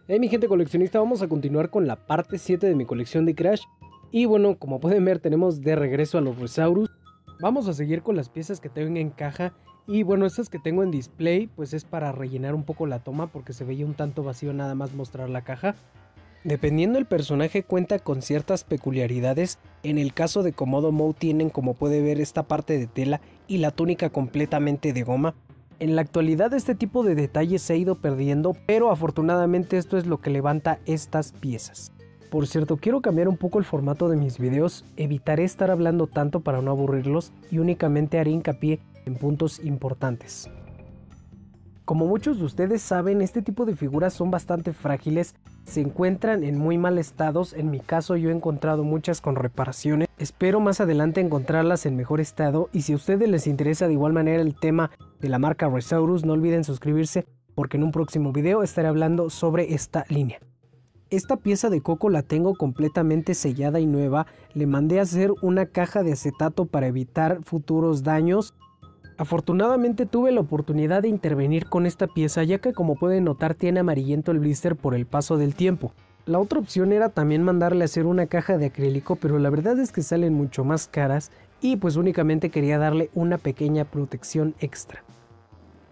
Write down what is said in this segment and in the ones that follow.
Hey mi gente coleccionista, vamos a continuar con la parte 7 de mi colección de Crash. Y bueno, como pueden ver tenemos de regreso a los Resaurus. Vamos a seguir con las piezas que tengo en caja. Y bueno, estas que tengo en display pues es para rellenar un poco la toma, porque se veía un tanto vacío nada más mostrar la caja. Dependiendo del personaje cuenta con ciertas peculiaridades. En el caso de Komodo Moe tienen, como puede ver, esta parte de tela y la túnica completamente de goma. En la actualidad este tipo de detalles se ha ido perdiendo, pero afortunadamente esto es lo que levanta estas piezas. Por cierto, quiero cambiar un poco el formato de mis videos, evitaré estar hablando tanto para no aburrirlos y únicamente haré hincapié en puntos importantes. Como muchos de ustedes saben, este tipo de figuras son bastante frágiles, se encuentran en muy mal estado. En mi caso yo he encontrado muchas con reparaciones, espero más adelante encontrarlas en mejor estado, y si a ustedes les interesa de igual manera el tema de la marca Resaurus, no olviden suscribirse porque en un próximo video estaré hablando sobre esta línea. Esta pieza de Coco la tengo completamente sellada y nueva, le mandé a hacer una caja de acetato para evitar futuros daños. Afortunadamente tuve la oportunidad de intervenir con esta pieza, ya que como pueden notar tiene amarillento el blister por el paso del tiempo. La otra opción era también mandarle a hacer una caja de acrílico, pero la verdad es que salen mucho más caras y pues únicamente quería darle una pequeña protección extra.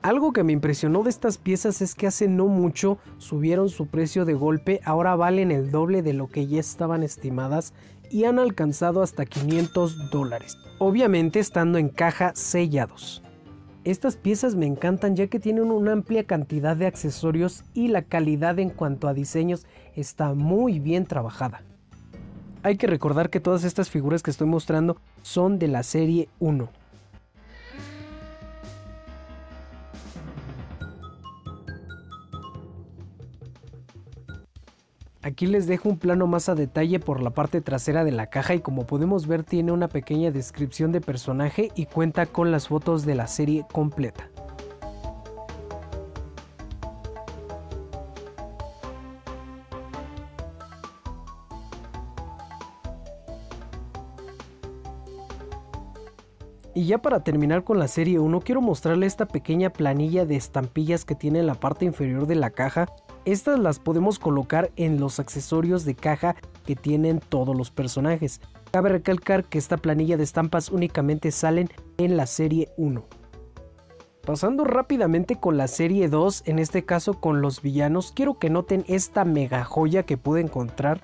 Algo que me impresionó de estas piezas es que hace no mucho subieron su precio de golpe, ahora valen el doble de lo que ya estaban estimadas y han alcanzado hasta $500, obviamente estando en caja sellados. Estas piezas me encantan ya que tienen una amplia cantidad de accesorios y la calidad en cuanto a diseños está muy bien trabajada. Hay que recordar que todas estas figuras que estoy mostrando son de la serie 1. Aquí les dejo un plano más a detalle por la parte trasera de la caja y como podemos ver tiene una pequeña descripción de personaje y cuenta con las fotos de la serie completa. Y ya para terminar con la serie 1 quiero mostrarles esta pequeña planilla de estampillas que tiene en la parte inferior de la caja. Estas las podemos colocar en los accesorios de caja que tienen todos los personajes. Cabe recalcar que esta planilla de estampas únicamente salen en la serie 1. Pasando rápidamente con la serie 2, en este caso con los villanos, quiero que noten esta mega joya que pude encontrar.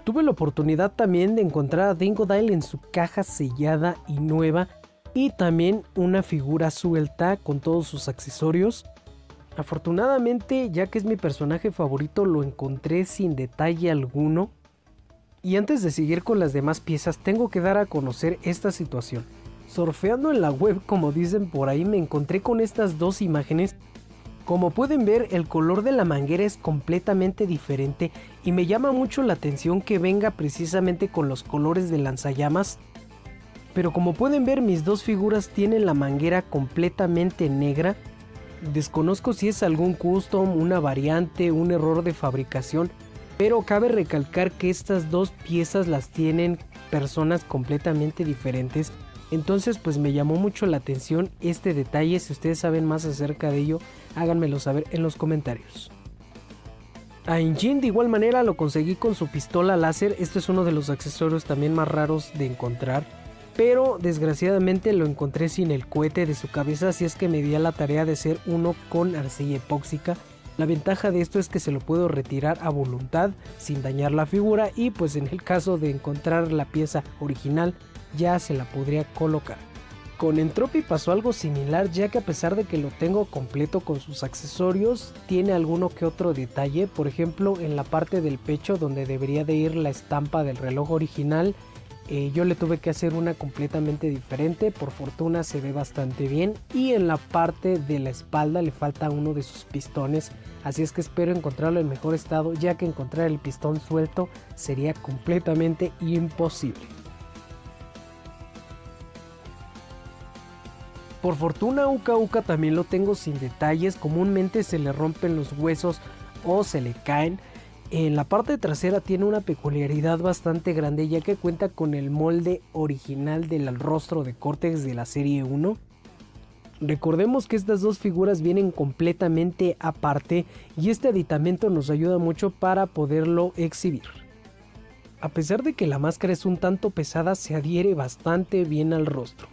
Tuve la oportunidad también de encontrar a Dingodile en su caja sellada y nueva, y también una figura suelta con todos sus accesorios. Afortunadamente, ya que es mi personaje favorito, lo encontré sin detalle alguno. Y antes de seguir con las demás piezas, tengo que dar a conocer esta situación. Surfeando en la web, como dicen por ahí, me encontré con estas dos imágenes. Como pueden ver, el color de la manguera es completamente diferente y me llama mucho la atención que venga precisamente con los colores de lanzallamas. Pero como pueden ver, mis dos figuras tienen la manguera completamente negra. Desconozco si es algún custom, una variante, un error de fabricación, pero cabe recalcar que estas dos piezas las tienen personas completamente diferentes. Entonces pues me llamó mucho la atención este detalle. Si ustedes saben más acerca de ello, háganmelo saber en los comentarios. A Injin de igual manera lo conseguí con su pistola láser. Este es uno de los accesorios también más raros de encontrar, pero desgraciadamente lo encontré sin el cohete de su cabeza, así es que me di a la tarea de hacer uno con arcilla epóxica. La ventaja de esto es que se lo puedo retirar a voluntad sin dañar la figura, y pues en el caso de encontrar la pieza original ya se la podría colocar. Con Entropy pasó algo similar, ya que a pesar de que lo tengo completo con sus accesorios, tiene alguno que otro detalle. Por ejemplo, en la parte del pecho donde debería de ir la estampa del reloj original, yo le tuve que hacer una completamente diferente. Por fortuna se ve bastante bien, y en la parte de la espalda le falta uno de sus pistones, así es que espero encontrarlo en mejor estado, ya que encontrar el pistón suelto sería completamente imposible. Por fortuna Uka Uka también lo tengo sin detalles, comúnmente se le rompen los huesos o se le caen. En la parte trasera tiene una peculiaridad bastante grande, ya que cuenta con el molde original del rostro de Cortex de la serie 1. Recordemos que estas dos figuras vienen completamente aparte y este aditamento nos ayuda mucho para poderlo exhibir. A pesar de que la máscara es un tanto pesada, se adhiere bastante bien al rostro.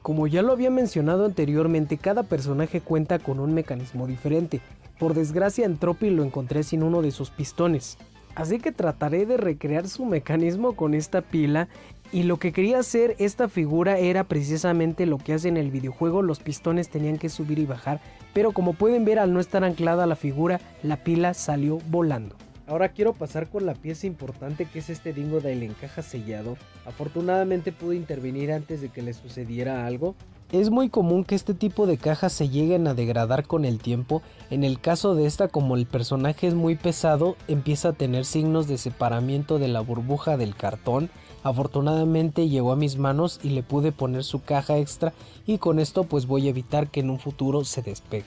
Como ya lo había mencionado anteriormente, cada personaje cuenta con un mecanismo diferente. Por desgracia en Tropy lo encontré sin uno de sus pistones, así que trataré de recrear su mecanismo con esta pila. Y lo que quería hacer esta figura era precisamente lo que hace en el videojuego, los pistones tenían que subir y bajar, pero como pueden ver, al no estar anclada la figura, la pila salió volando. Ahora quiero pasar con la pieza importante, que es este Dingodile en caja sellado. Afortunadamente pude intervenir antes de que le sucediera algo. Es muy común que este tipo de cajas se lleguen a degradar con el tiempo. En el caso de esta, como el personaje es muy pesado, empieza a tener signos de separamiento de la burbuja del cartón. Afortunadamente llegó a mis manos y le pude poner su caja extra, y con esto pues voy a evitar que en un futuro se despegue.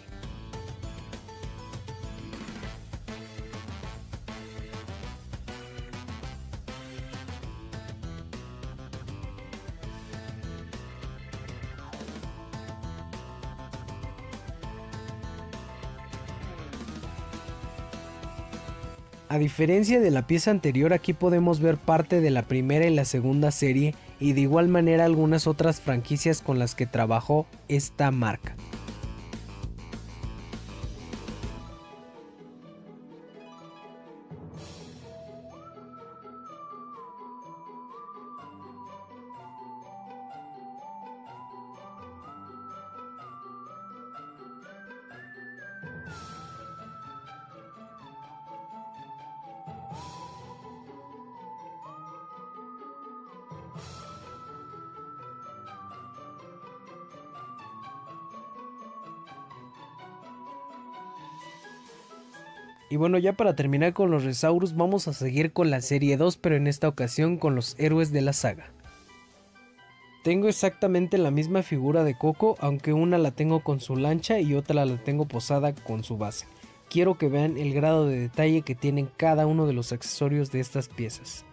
A diferencia de la pieza anterior, aquí podemos ver parte de la primera y la segunda serie, y de igual manera algunas otras franquicias con las que trabajó esta marca. Y bueno, ya para terminar con los Resaurus, vamos a seguir con la serie 2, pero en esta ocasión con los héroes de la saga. Tengo exactamente la misma figura de Coco, aunque una la tengo con su lancha y otra la tengo posada con su base. Quiero que vean el grado de detalle que tienen cada uno de los accesorios de estas piezas.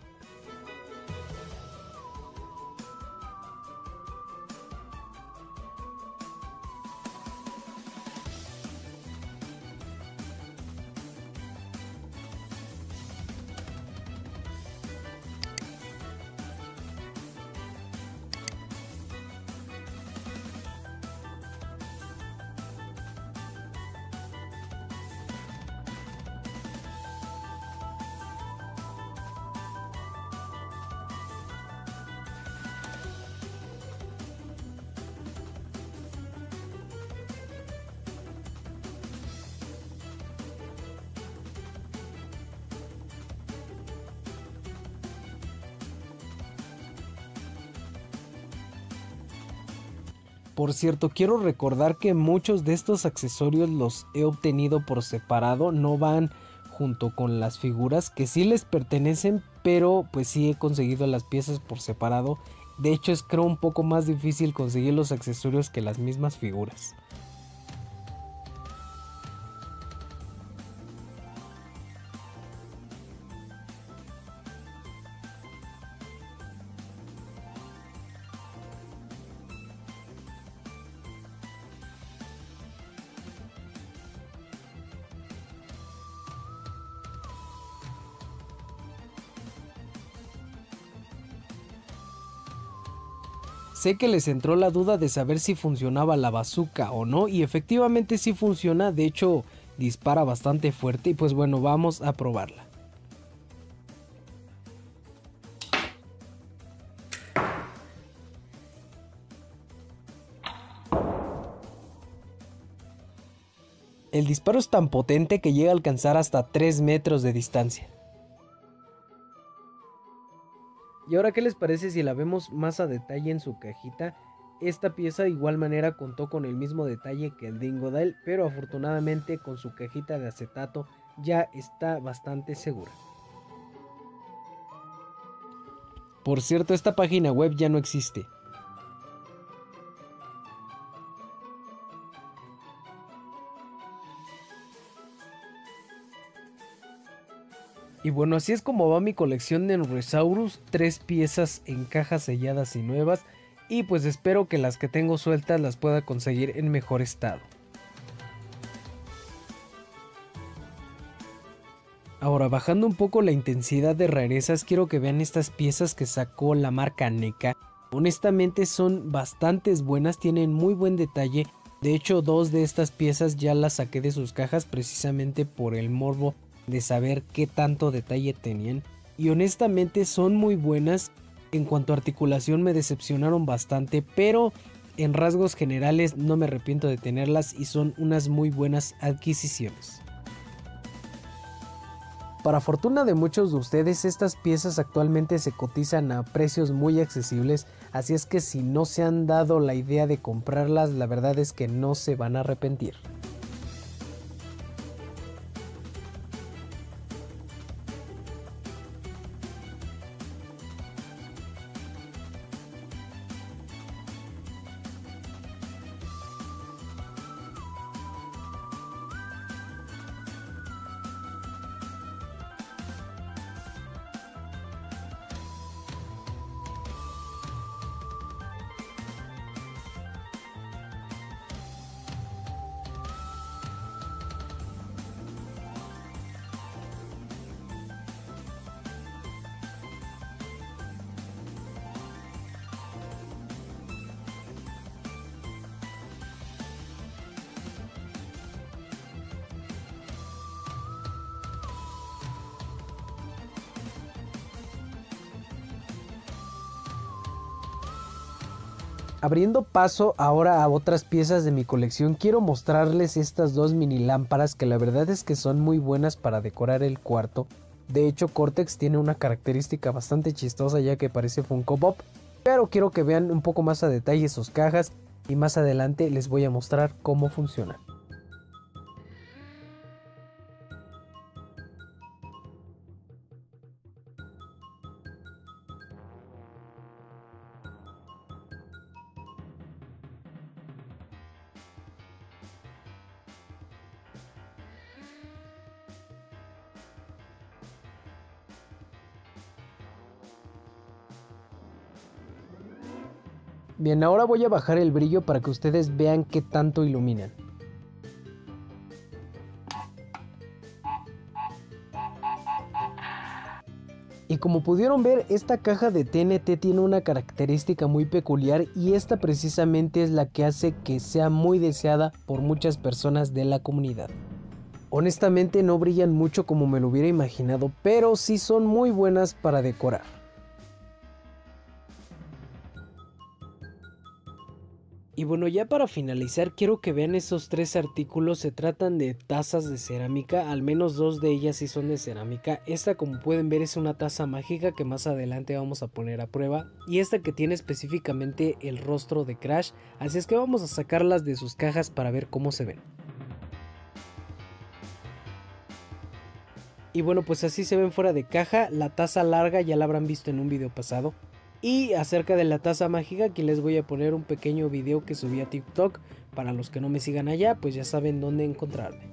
Por cierto, quiero recordar que muchos de estos accesorios los he obtenido por separado, no van junto con las figuras, que sí les pertenecen, pero pues sí he conseguido las piezas por separado. De hecho es creo un poco más difícil conseguir los accesorios que las mismas figuras. Sé que les entró la duda de saber si funcionaba la bazooka o no, y efectivamente sí funciona, de hecho dispara bastante fuerte, y pues bueno, vamos a probarla. El disparo es tan potente que llega a alcanzar hasta 3 metros de distancia. ¿Y ahora qué les parece si la vemos más a detalle en su cajita? Esta pieza de igual manera contó con el mismo detalle que el Dingodile, pero afortunadamente con su cajita de acetato ya está bastante segura. Por cierto, esta página web ya no existe. Y bueno, así es como va mi colección de Nubresaurus, 3 piezas en cajas selladas y nuevas, y pues espero que las que tengo sueltas las pueda conseguir en mejor estado. Ahora, bajando un poco la intensidad de rarezas, quiero que vean estas piezas que sacó la marca NECA. Honestamente son bastantes buenas, tienen muy buen detalle. De hecho, 2 de estas piezas ya las saqué de sus cajas precisamente por el morbo de saber qué tanto detalle tenían. Y honestamente son muy buenas. En cuanto a articulación me decepcionaron bastante, pero en rasgos generales no me arrepiento de tenerlas y son unas muy buenas adquisiciones. Para fortuna de muchos de ustedes, estas piezas actualmente se cotizan a precios muy accesibles, así es que si no se han dado la idea de comprarlas, la verdad es que no se van a arrepentir. Abriendo paso ahora a otras piezas de mi colección, quiero mostrarles estas 2 mini lámparas que la verdad es que son muy buenas para decorar el cuarto. De hecho, Cortex tiene una característica bastante chistosa ya que parece Funko Pop, pero quiero que vean un poco más a detalle sus cajas y más adelante les voy a mostrar cómo funcionan. Bien, ahora voy a bajar el brillo para que ustedes vean qué tanto iluminan. Y como pudieron ver, esta caja de TNT tiene una característica muy peculiar y esta precisamente es la que hace que sea muy deseada por muchas personas de la comunidad. Honestamente no brillan mucho como me lo hubiera imaginado, pero sí son muy buenas para decorar. Y bueno, ya para finalizar quiero que vean esos 3 artículos. Se tratan de tazas de cerámica, al menos 2 de ellas sí son de cerámica. Esta, como pueden ver, es una taza mágica que más adelante vamos a poner a prueba, y esta que tiene específicamente el rostro de Crash, así es que vamos a sacarlas de sus cajas para ver cómo se ven. Y bueno, pues así se ven fuera de caja. La taza larga ya la habrán visto en un video pasado. Y acerca de la taza mágica, aquí les voy a poner un pequeño video que subí a TikTok. Para los que no me sigan allá, pues ya saben dónde encontrarme.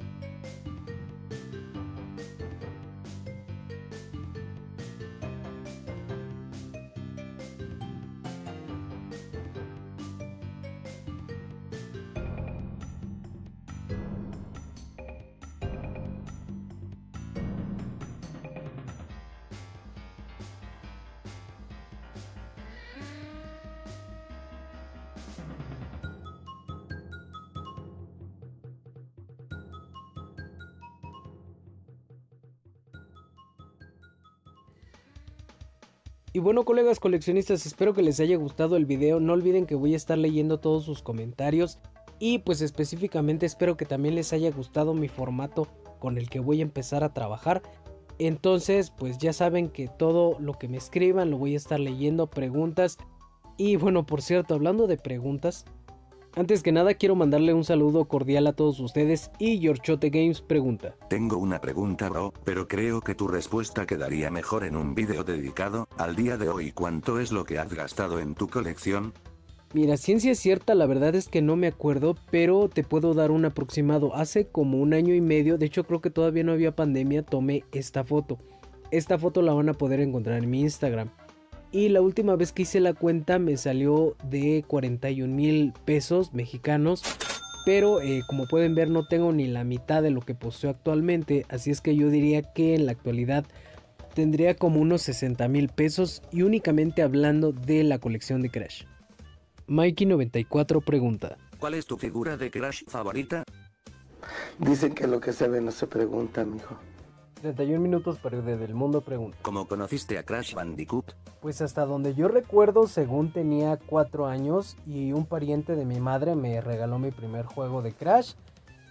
Y bueno, colegas coleccionistas, espero que les haya gustado el video. No olviden que voy a estar leyendo todos sus comentarios. Y pues específicamente espero que también les haya gustado mi formato con el que voy a empezar a trabajar. Entonces pues ya saben que todo lo que me escriban lo voy a estar leyendo, preguntas. Y bueno, por cierto, hablando de preguntas, antes que nada quiero mandarle un saludo cordial a todos ustedes. Y Yorchote Games pregunta: tengo una pregunta, bro, pero creo que tu respuesta quedaría mejor en un video dedicado. Al día de hoy, ¿cuánto es lo que has gastado en tu colección? Mira, ciencia cierta, la verdad es que no me acuerdo, pero te puedo dar un aproximado. Hace como 1 año y medio, de hecho creo que todavía no había pandemia, tomé esta foto. esta foto la van a poder encontrar en mi Instagram. Y la última vez que hice la cuenta me salió de 41,000 pesos mexicanos. Pero como pueden ver no tengo ni la mitad de lo que poseo actualmente. Así es que yo diría que en la actualidad tendría como unos 60,000 pesos. Y únicamente hablando de la colección de Crash. Mikey94 pregunta: ¿cuál es tu figura de Crash favorita? Dicen que lo que se ve no se pregunta, mijo. 31 minutos para desde el mundo pregunta. ¿Cómo conociste a Crash Bandicoot? Pues hasta donde yo recuerdo, según tenía 4 años y un pariente de mi madre me regaló mi primer juego de Crash.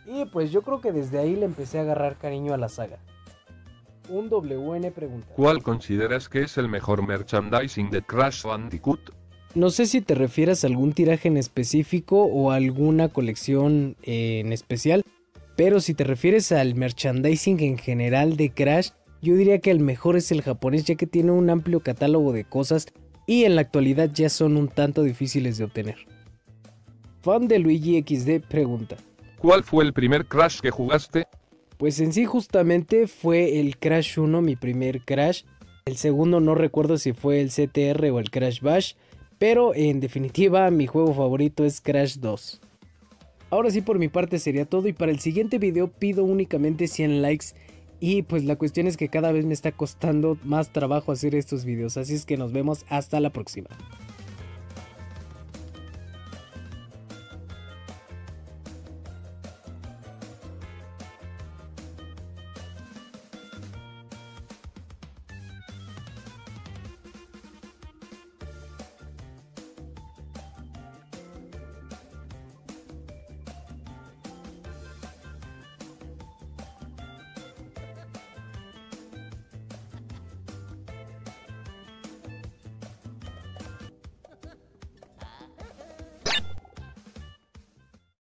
Y pues yo creo que desde ahí le empecé a agarrar cariño a la saga. Un WN pregunta: ¿cuál consideras que es el mejor merchandising de Crash Bandicoot? No sé si te refieres a algún tiraje en específico o a alguna colección en especial. Pero si te refieres al merchandising en general de Crash, yo diría que el mejor es el japonés, ya que tiene un amplio catálogo de cosas y en la actualidad ya son un tanto difíciles de obtener. Fan de Luigi XD pregunta: ¿cuál fue el primer Crash que jugaste? Pues en sí justamente fue el Crash 1 mi primer Crash. El segundo no recuerdo si fue el CTR o el Crash Bash, pero en definitiva mi juego favorito es Crash 2. Ahora sí, por mi parte sería todo, y para el siguiente video pido únicamente 100 likes. Y pues la cuestión es que cada vez me está costando más trabajo hacer estos videos, así es que nos vemos hasta la próxima.